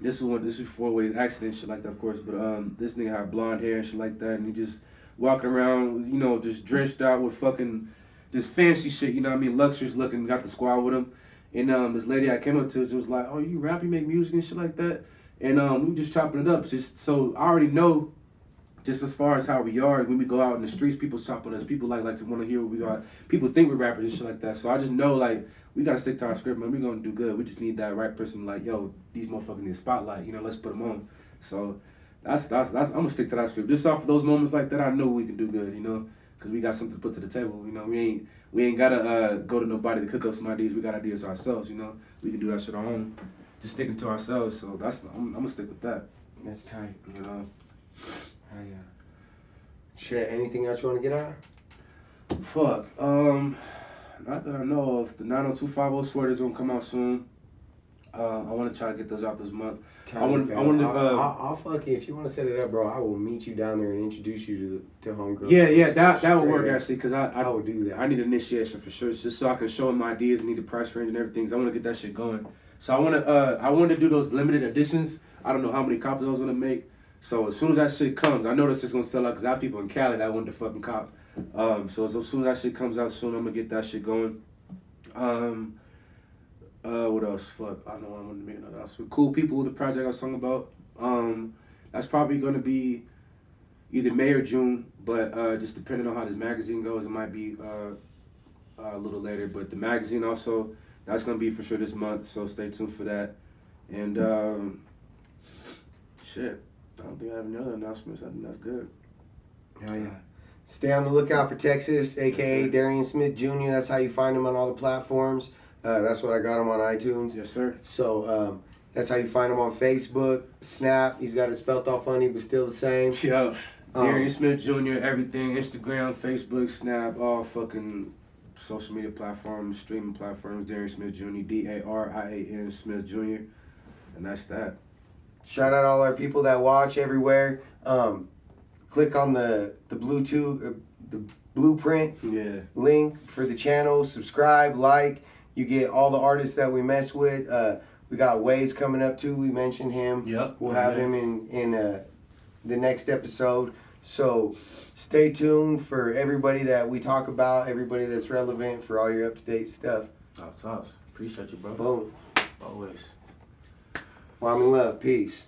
This was before Wade's accident, shit like that, of course. But this nigga had blonde hair and shit like that, and he just walking around, just drenched out with fucking just fancy shit, you know what I mean, luxurious looking. Got the squad with him, and this lady I came up to, was like, "Oh, you rap, you make music and shit like that," and we were just chopping it up. Just so I already know, just as far as how we are when we go out in the streets, people chopping us. People like to want to hear what we got. People think we're rappers and shit like that. So I just know like. We gotta stick to our script, man. We're gonna do good. We just need that right person, like, yo, these motherfuckers need a spotlight. Let's put them on. So that's I'm gonna stick to that script. Just off of those moments like that, I know we can do good, because we got something to put to the table. We ain't gotta go to nobody to cook up some ideas. We got ideas ourselves. We can do that shit on our own. Just sticking to ourselves. So I'm gonna stick with that. That's tight. Oh yeah. Shit. Anything else you want to get out? Fuck. Not that I know of. The 90250 sweater's gonna come out soon. I want to try to get those out this month. I'll fuck you if you want to set it up, bro. I will meet you down there and introduce you to homegirl. Yeah, that would work actually, because I would do that. I need initiation for sure, just so I can show them my ideas and need the price range and everything. So I want to get that shit going. So I want to do those limited editions. I don't know how many copies I was gonna make. So as soon as that shit comes, I know this is gonna sell out because I have people in Cali that want the fucking cop. So as soon as that shit comes out soon, I'm gonna get that shit going. What else? Fuck, I know I wanted to make another announcement. Cool People, the project I was talking about. That's probably gonna be either May or June, but just depending on how this magazine goes, it might be a little later. But the magazine also, that's gonna be for sure this month, so stay tuned for that. And shit, I don't think I have any other announcements. I think that's good. Hell yeah. Stay on the lookout for Texas, a.k.a. Darian Smith Jr. That's how you find him on all the platforms. That's what I got him on iTunes. Yes, sir. So that's how you find him on Facebook, Snap. He's got it spelled all funny, but still the same. Yeah. Darian Smith Jr., everything. Instagram, Facebook, Snap, all fucking social media platforms, streaming platforms. Darian Smith Jr., Darian Smith Jr. And that's that. Shout out all our people that watch everywhere. Click on the Bluetooth, the blueprint link for the channel. Subscribe, like. You get all the artists that we mess with. We got Waze coming up too. We mentioned him. Yep. We'll have him in the next episode. So stay tuned for everybody that we talk about, everybody that's relevant, for all your up-to-date stuff. Tops. Appreciate you, bro. Boom. Always. Wyoming love. Peace.